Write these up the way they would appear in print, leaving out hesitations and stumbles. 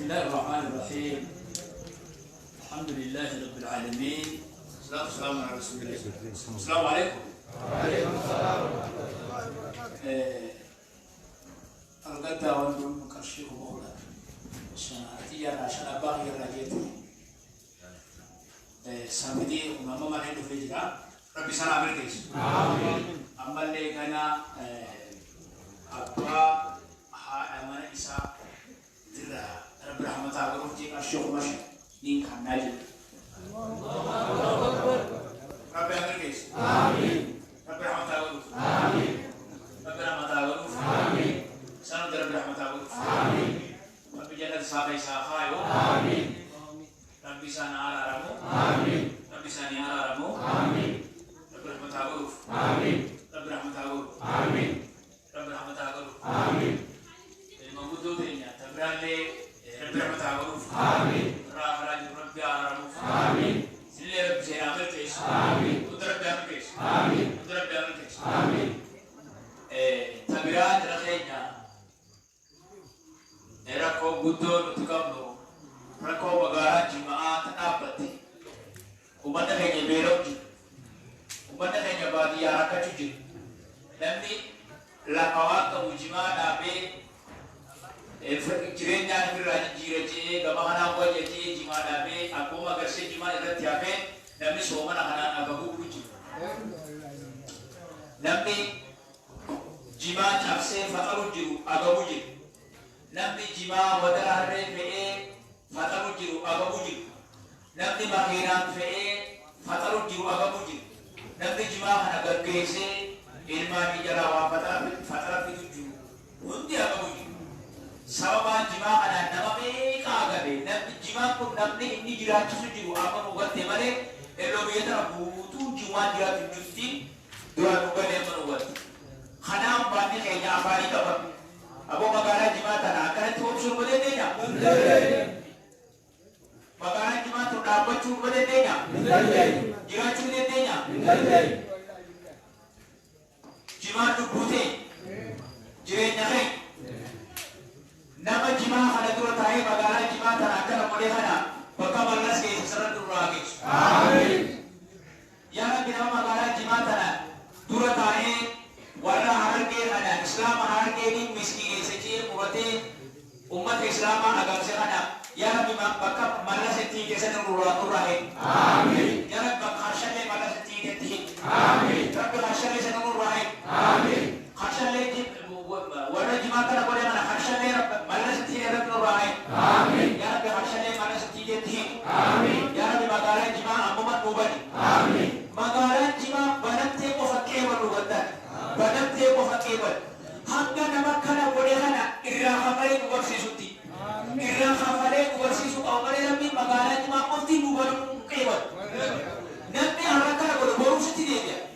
بسم الله الرحمن الرحيم. الحمد لله رب العالمين، والصلاة والسلام على رسول الله. السلام عليكم. وعليكم السلام ورحمة الله وبركاته. أرجعت وأنتم مكرشيك بقولا عشان أتيجا عشان أباغي الرجيت سامدي وماما ما عنده في جدا ربي سلام عليك. آمين. أما اللي كان أبا أمان إسحاق ترى رب رحمة الله وجهك الشوق ماشي دين كان ناجي. ربي عليك. آمين. ربي رحمة الله. آمين. ربي رحمة الله. آمين. سلام ربي رحمة الله. آمين. ربي جل ساقي ساقايو. آمين. ربي سان على رمو. آمين. ربي سان على رمو. آمين. ربي رحمة الله. آمين. ربي رحمة الله. آمين. ربي رحمة الله. آمين. الموجود هنا تبرالي ربي رحمة الله. آمين. راج ربي على رمو. آمين. سلي ربي سيامر كيس. آمين. ودرب يامر كيس. آمين. ودرب يامر كيس. آمين. تبرال رخينا ركو بدون تكملو ركو بغارا جماعة تنابتي وبنا كي بيروجي وبنا كي بادي ياركا تجي لمني لقواك وجماعة نابي جرين جان في راجي جيرجي غمانا وجي جماعة نابي أقوم أغرسي جماعة رتيابي لمني سومنا هنا أبغو بوجي لمني جماعة أفسي فقرو جيرو أبغو جيرو namni jimaa wadara harree fe'ee faxaru jiru agamu jiru namni makiinaan fe'ee faxaru jiru agamu jiru namni jimaa kana gaggeessee ilmaanii jalaa waa faxara fidu jiru hundi agamu jiru sababaan jimaa kanaan nama meeqa agabe namni jimaan kun namni inni jiraachisu jiru amma nu gatte malee elloo biyya tana guutuu jimaan jiraatu jirti duraan nu galee amma nu gatte kanaan baanni keenya afaanii qaban Abu magara jemaat anak kan itu opsi berbeda nya. Magara jemaat tu dapat curi berbeda nya. Jika curi berbeda nya. Jemaat tu putih. Jemaat nyahe. Nama jemaat ada tu tahu magara jemaat anak kan boleh ada. Bakal balas ke sesaran tu lagi. Amin. Yang kita magara jemaat anak tu tahu warna harga ada Islam harga ini miskin sejauh murate umat Islam agak sekana ya Rabbi bakal malas seti kesan nururahe amin ya Rabbi khashale malas seti keti amin Rabbi khashale senan nururahe amin khashale warna jemaat ada boleh mana khashale malas seti Rabbi nururahe amin ya Rabbi khashale malas seti keti amin ya Rabbi magara jemaat amumat mubani amin magara jemaat banate ko fakir barugadan Badan dia berfakir. Hangga nama kana boleh kana irah hafalin bersisuti. Irah hafalin bersisu awalnya nabi magala cuma mesti bukan kebal. Nabi orang kana boleh baru seti dia.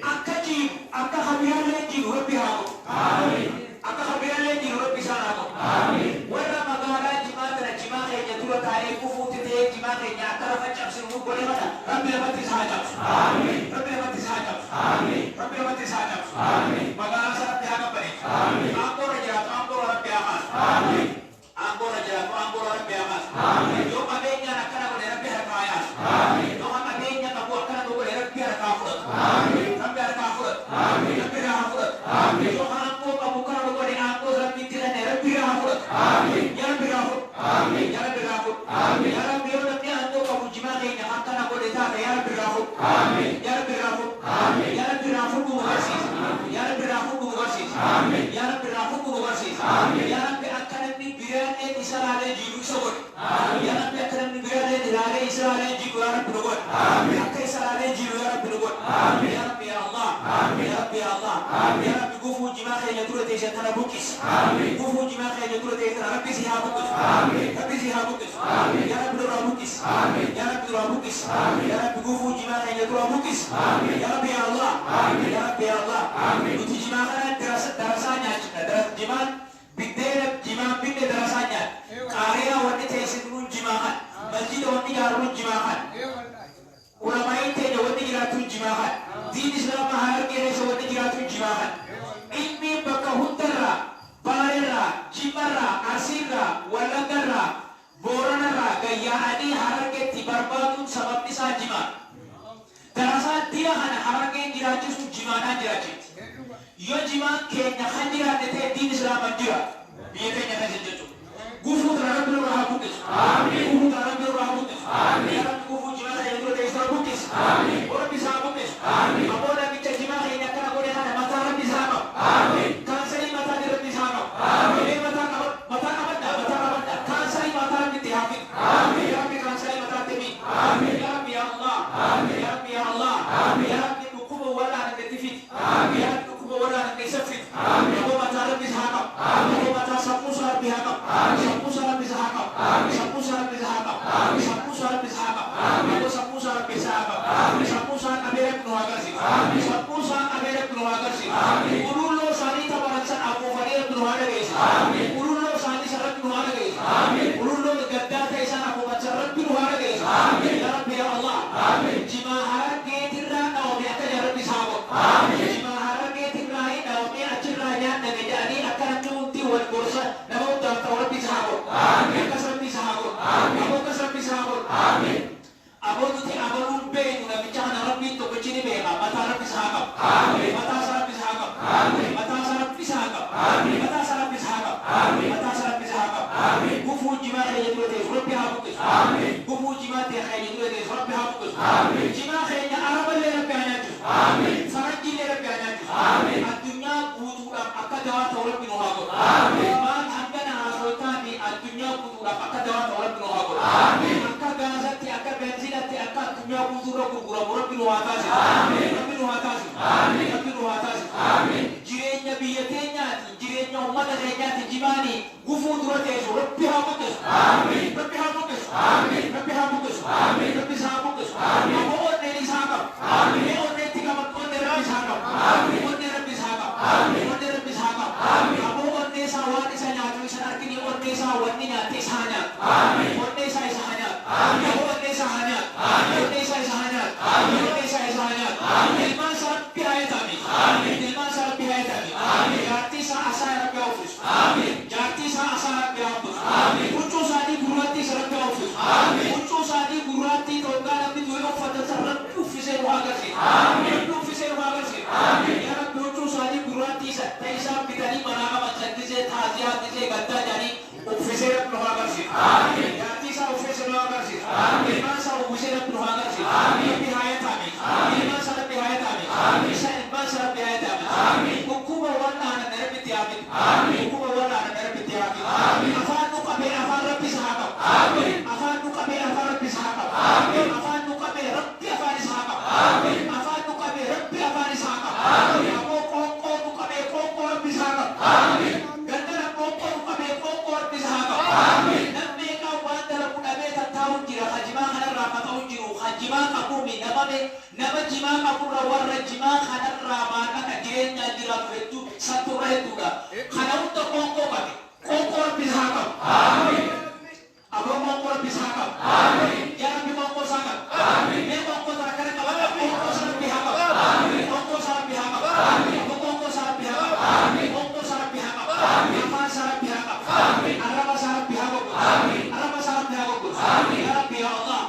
Akaji, akahabiran lagi lebih aku. Amin. Akahabiran lagi lebih sana aku. Amin. Warna magala cuma tera cuma kaya dua tarik kufu tete cuma kaya akar macam semua boleh mana. Rabbi mati sahaja. Amin. Rabbi mati sahaja. Amin. Rabbi mati sahaja. Amin. Magala sarap dihaga beri. Amin. Angkor raja, angkor Rabbi amas. Amin. Angkor raja, angkor Rabbi amas. Amin. Yo adanya nak kana boleh Rabbi harkayas. Amin. Yo adanya kabu kana boleh Rabbi harkafut. Amin. Rabbi harkafut. Amin. Rabbi harkafut. Amin. Yo angkor kabu kana boleh angkor Rabbi tiran Rabbi harkafut. Amin. Ya Rabbi harkafut. Amin. Ya Rabbi harkafut. Amin. Ya Rabbi yo Rabbi angkor kabu jimai nya kana boleh tak ya Rabbi harkafut. Amin. Ya Rabbi harkafut. Amin. Ya Rabbi harkafut muharsis. Ya Rabbi harkafut muharsis. Amin. Ya Rabbi harkafut muharsis. Amin. Ya Rabbi akan ni biar Israel jiru sobot. Amin. Ya Rabbi akan ni biar Israel jiru Arab berubah. Amin. Akan Israel jiru Arab berubah. Amin. Ya Rabbi Allah. Amin. Ya Rabbi Allah. Amin. Ya Rabbi gufu jima khayya turut tanah bukis. Amin. Gufu jima khayya turut Rabbi sihabukus. Amin. Rabbi sihabukus. Amin. Ya Rabbi durabukis. Amin. Ya Rabbi durabukis. Amin. Ya Rabbi gufu jima khayya durabukis. Amin. Ya Rabbi Allah. Amin. Ya Rabbi Allah. Amin. Uti jima khayya darasanya daras jima bidde jima bidde darasanya. Karya wanita tesin jimahan. Masjid wanita garun jimahan. Ulama itu wanita jiratun jimahan. Din Islam mahar kene wanita jiratun jimahan. Ilmi baka huntara, barera, jimara, asira, walagara, jimaadhaan jiraachifti. Yoo jimaan keenya kan jiraate ta'e diin islaamaa jira biyya keenya keessa jechuudha. Gufuu kana rabbi nurraa haa buqqisu. Gufuu kana rabbi nurraa haa buqqisu. Yaa rabbi gufuu jimaa kana dura ta'e isaa buqqisu. Rabbi isaa buqqisu. Ammoo namicha jimaa keenya akkana godhe kana mataa rabbi isaa qabu. Kaansarii mataa rabbi isaa qabu. Mataa qabadha. Kaansarii mataa rabbi itti haa fidu. Yaa rabbi kaansarii mataa itti fidu. Yaa rabbi yaa Allah. Yaa rabbi yaa Allah. Yaa rabbi dhukkuba waraana itti fidu. Yaa rabbi dhukkuba waraana keessa fidu. Ammoo mataa rabbi isaa qabu. Ammoo mataa sammuu isaa rabbi haa qabu. Sammuu isaa rabbi isaa qabu. Sammuu isaa rabbi isaa qabu. Sammuu isaa rabbi isaa qabu. Ammoo sammuu isaa rabbi isaa qabu. Sammuu isaa qabee rabbi nu agarsiisu. Sammuu isaa qabee rabbi nu agarsiisu. Qululloo isaanii tapharansan afuufanii rabbi nu haa dhageessu. Qululloo isaanii isa rabbi nu haa dhageessu. Qululloo gaddaa ta'e isaan afuufansan rabbi nu haa dhageessu. Yaa rabbi yaa Allah. Jimaa harargeetirraa dhawame akka jarabbi isaa godhu. Jimaa harargeetirraa dhawame achirraa nyaanname jedhanii akka namni hundi wal gorsa nama hundaaf ta'u rabbi isaa godhu. Akkas rabbi isaa godhu. Aboo akkas rabbi isaa godhu. Aboo nuti amanuun beeknu namicha kana rabbiin tokkichi ni beeka. Mataa rabbi isaa qabu. Mataa isaa rabbi isaa qabu. Mataa isaa rabbi isaa qabu. Mataa isaa rabbi isaa qabu. Mataa isaa rabbi isaa qabu. Gufuu jimaa keenya dura ta'e rabbi haa buqqisu. Gufuu jimaa ta'e keenya dura ta'e rabbi haa buqqisu. Jimaa keenya araballee rabbi haa nyaachisu. Faranjiillee rabbi haa nyaachisu. Addunyaa guutuudhaaf akka dawaa ta'u rabbi nu haa godhu. Waan hangana haasootaa fi addunyaa guutuudhaaf akka dawaa ta'u rabbi nu haa godhu. Akka gaazatti akka benziinatti akka addunyaa guutuurra gurguramu rabbi nu haa taasisu. Rabbi nu haa taasisu. Rabbi nu haa taasisu. Jireenya biyya keenyaati jireenya uummata keenyaati jimaanii gufuu dura teessu rabbi haa buqqisu. Rabbi haa buqqisu. Rabbi haa buqqisu. Rabbi isaa buqqisu. Ammoo onneen isaa qabu. Onneetti qaban onne rabbi isaa qabu. Onne rabbi isaa qabu. Onne rabbi isaa qabu. Ammoo onne isaa waan isa nyaatu isa argini onne isaa wanni nyaate isaa nyaatu. Onne isaa isa haa nyaatu. Ammoo onne isaa haa nyaatu. Onne isaa isa haa nyaatu. Onne isaa isa haa nyaatu. Ilmaan isaa rabbi haa eetami. Ilmaan isaa rabbi haa eetami. Jaartii isaa asaa rabbi haa uffisu. Jaartii isaa asaa rabbi haa uffisu. Huccuu isaanii gurraattii isa rabbi haa uffisu. Huccuu isaanii gurraattii Itoophiyaa namni du'e uffatan isa rabbi uffisee nu agarsiisa. Rabbi uffisee nu agarsiisa. Yaa rabbi huccuu isaanii gurraattii isa ta'e isaan bitanii manaa qaban saddisee taaziyaa disee gaddaa jedhanii uffisee rabbi nu agarsiisa. Jaartii isaa uffisee nu agarsiisa. Ilmaan isaa uffisee rabbi nu agarsiisa. Rabbi haa eetami. Ilmaan isaa rabbi haa eetami. Isa ilmaan isaa rabbi haa eetami. Dhukkuba wal'aana rabbi itti haa fidu. Dhukkuba wal'aana rabbi itti haa fidu. Afaan nu qabee afaan rabbi isaa haa qabu. Afaan nu qabee afaan rabbi isaa haa qabu. Afaan nu qabee rabbi afaan isaa haa qabu. Afaan nu qabee rabbi afaan isaa haa qabu. Ammoo qoonqoo nu qabee qoonqoo rabbi isaa haa qabu. Gandara qoonqoo nu qabee qoonqoo rabbi isaa haa qabu. Namni eegaa waan dalagu dhabee tattaa'uun jira. Hajimaa kanarraa maqa'uun jiru. Hajimaa qabuumi nama jimaa qaburra warra jimaa kanarraa maallaqa jireenyaa jiraatu hedduu satturra hedduudha. Kana hunda qoonqoo qabe. Qoonqoo rabbi isaa haa qabu. Aboo qoonqoo rabbi isaa haa qabu. Yaa rabbi qoonqoo isaa qabu. Mee qoonqoo sana kana qabata qoonqoo isaa rabbi haa qabu. Qoonqoo isaa rabbi haa qabu. Aboo qoonqoo isaa rabbi haa qabu. Qoonqoo isaa rabbi haa qabu. Afaan isaa rabbi haa qabu. Arraba isaa rabbi haa qabu. Arraba isaa rabbi haa qabu. Yaa rabbi yaa Allah.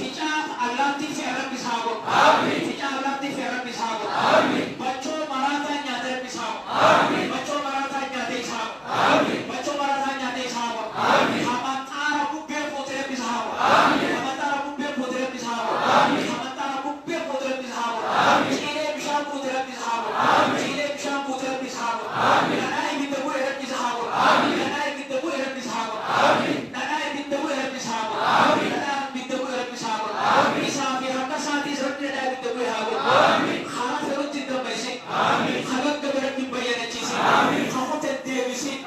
Ficaa allaattii fi rabbi isaa haa qabu. Ficaa allaattii fi rabbi isaa haa qabu. Bachoo maraataa nyaata rabbi isaa haa qabu. Bachoo maraataa nyaata isaa haa qabu. Bachoo maraataa nyaata isaa haa qabu. Hamantaara bubbee footee rabbi isaa haa qabu. Hamantaara bubbee footee rabbi isaa haa qabu. Hamantaara bubbee footee rabbi isaa haa qabu. Ciilee bishaan footee rabbi isaa haa qabu. Ciilee bishaan footee rabbi isaa haa qabu. Dhadhaa ibidda bu'ee rabbi isaa haa qabu. Dhadhaa ibidda bu'ee rabbi isaa haa qabu. Dhadhaa ibidda bu'ee rabbi isaa haa qabu. Dhadhaa ibidda bu'ee rabbi isaa haa qabu. Isaa fi harka isaatis rabbi dhadhaa ibidda bu'ee haa qabu. Karaa fe'utti hin dambaysin. Halagga biratti hin bayyanachiisin. Hafuuteen deebisin.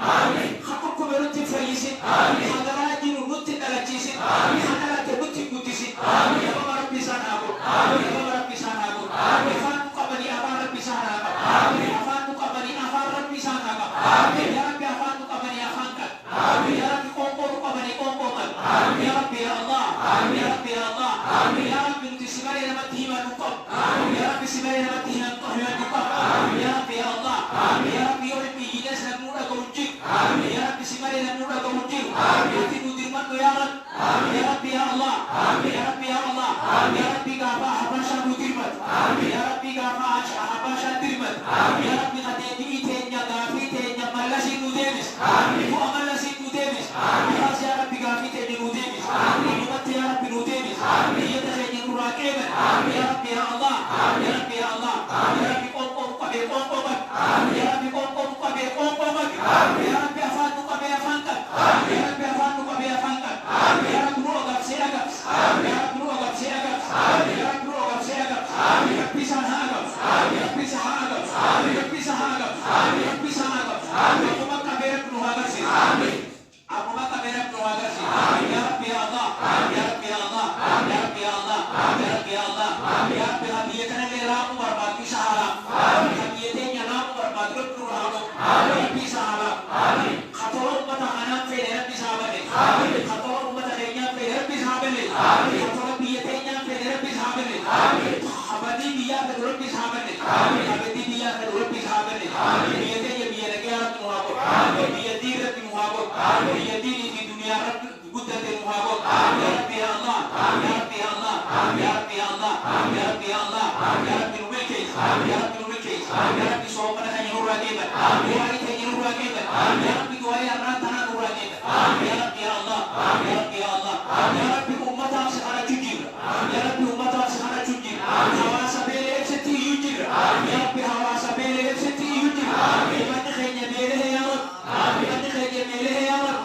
Hafuukkuma nutti hin fayyisin. Hagaraa jiru nutti hin dhalachiisin. Hadalate nutti hin guddisin. Yabama rabbi isaan haa godhu. Yabama rabbi isaan haa godhu. Afaan nu qabanii afaan rabbi isaan haa qabu. Afaan nu qabanii afaan rabbi isaan haa qabu. Yaa rabbi afaan nu qabanii afaan qabu. Yaa rabbi qoonqoo nu qabanii qoonqoo qabu. Yaa rabbi yaa Allah. Yaa rabbi yaa Allah. Yaa rabbi nuti si malee namatti himan nu qabu. Yaa rabbi si malee namatti himan nu qabu. Yaa rabbi yaa Allah. Yaa rabbi yoo hin biyyiines namni nu dhagahu jiru. Yaa rabbi si malee namni nu dhagahu jiru. Ati nu dirmannu yaa rabbi. Yaa rabbi yaa Allah. Yaa rabbi yaa Allah. Yaa rabbi gaafa habashaa nu dirmatu. Yaa rabbi gaafa habashaa habasha dirmat ya rabbi qadedi tenya gafi tenya malasi nudemis bu amalasi nudemis ya rabbi gafi tenya nudemis umat ya rabbi nudemis ya tenya nuraqeba ya rabbi ya Allah ya rabbi ya Allah ya rabbi qom qabe ya rabbi qom qabe ya rabbi afatu qabe afanka ya rabbi afatu qabe afanka ya rabbi ruga seaga ya rabbi ruga seaga ya rabbi ruga seaga ya bisa haga ya bisa haga ya bisa haga ya bisa haga aku maka berak ruhaga sih aku maka berak ruhaga sih ya rabbi ya Allah ya rabbi ya Allah ya rabbi ya Allah ya rabbi ya Allah ya rabbi hadiah kana lera umar bagi sahala hadiahnya namu berbagi ruhaga ya bisa haga khatol mata anak feder bisa haga khatol mata kayaknya feder bisa haga khatol biayanya feder bisa haga abadi biaya feder bisa haga abadi biaya feder bisa haga biayanya biaya negara muhabbat biaya diri muhabbat biaya diri di dunia gudda muhabbat ya rabbi ya Allah ya rabbi ya Allah ya rabbi ya Allah ya rabbi ya Allah ya rabbi mulki ya rabbi mulki ya rabbi sohbana kan yurageba ya rabbi kan yurageba ya rabbi duai arantana yurageba ya rabbi ya Allah ya rabbi ya Allah ya rabbi ummata sekarang jujur ya rabbi ummata sekarang jujur hawasa bele seti jujur ya rabbi hawasa bele seti jujur iman khaynya bele ya rab iman khaynya bele ya rab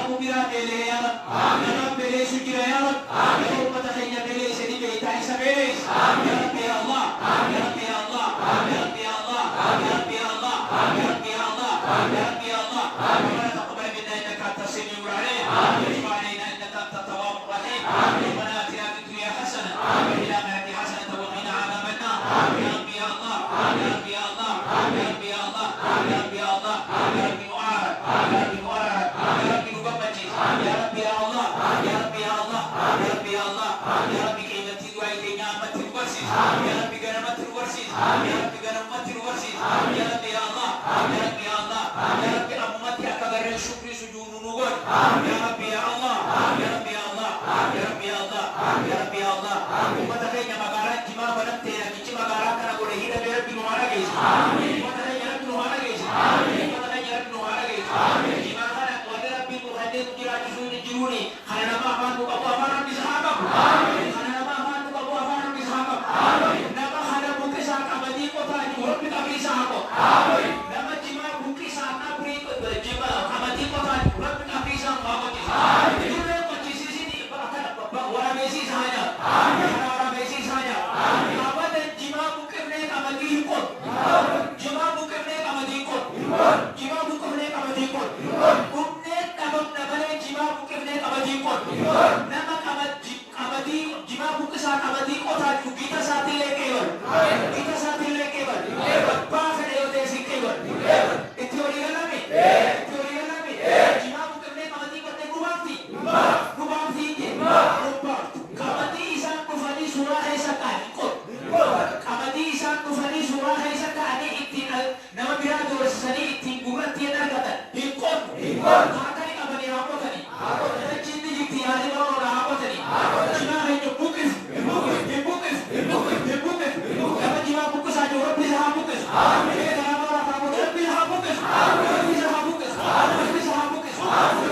abu bira bele ya rab ya rab bele sujira ya rab ya ummata khaynya bele sedi beita isa bele ya rabbi ya Allah ya rabbi ya Allah ya rabbi ya Allah ya rabbi ya Allah ya rabbi ya Allah ya rabbi ya Allah ربنا تقبل منا انك انت السميع العليم وتب علينا انك انت التواب الرحيم ربنا اتنا في الدنيا حسنه وفي الاخره حسنه وقنا عذاب النار يا رب يا الله يا رب يا الله يا رب يا الله يا رب يا الله يا رب معاهد يا رب معاهد يا رب مقبتي يا رب يا الله يا رب يا الله يا رب يا الله يا رب كلمتي دعائي نعمه الورسي يا رب كرمه الورسي يا رب كرمه الورسي يا رب يا الله يا رب يا الله يا رب امتي اكبر الشكر سجود نور يا رب يا الله يا رب يا الله يا رب يا الله يا رب يا الله umat kayaknya magaran jima banam tera kici magaran kana boleh hidup biar binuara guys umat kayaknya binuara guys umat kaynya binuara guys jima kana wala rabbi tuhadid kira jisuni jiruni kana nama aman ku apa aman bisa hakam kana nama aman ku apa aman bisa hakam nama kana buki sa abadi ko ta jurut kita bisa hakam nama jima buki sa abri ko jima abadi ko ta jurut kita bisa hakam jadi ko sisi sini wala besi saja wala besi saja abad jima buki ne abadi ko jima buki ne abadi ko jima buki ne abadi ko umne tabab nabale jima buki ne abadi ko nama abadi jima buki sa abadi ko ta kita साथी लेके बर पास है होते सीखे बर इतोरी गला में जिमा बुकने कमती करते गुबाती के कमती ईसान को फनी सुरा है सकानी को कमती ईसान को फनी सुरा है सकानी इतनी नव बिरा दो सनी इतनी गुगती ना कता इको हाथनी कमनी आपो तनी चिंदी जितनी आदि बरो आपो तनी जिमा है जो bookish Dapat jiwa bukus aja, orang bisa bukus. Amin. Orang Prabu bisa bukus. Bisa bukus. Bisa bukus.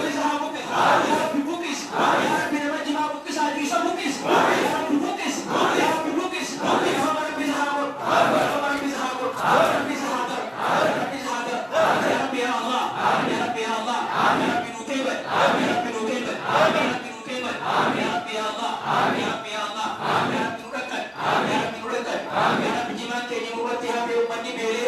Bisa bukus. Ya bukis. Ya dapat jiwa bukus aja bisa bukis. Ya bukis. Ya bukis. Ya orang bisa habur. Orang bisa habur. Orang bisa habur. Orang bisa habur. Ya Rabbi ya Allah. Ya Rabbi ya Allah. Ya Rabbi nutibat. Ya Rabbi nutibat. Ya Rabbi nutibat. Ya Rabbi ya Allah. Ya Rabbi ya Allah. Ya Rabbi nudakat. Ya Rabbi nudakat. Ya Rabbi jimat kayaknya buat tiap umat di beli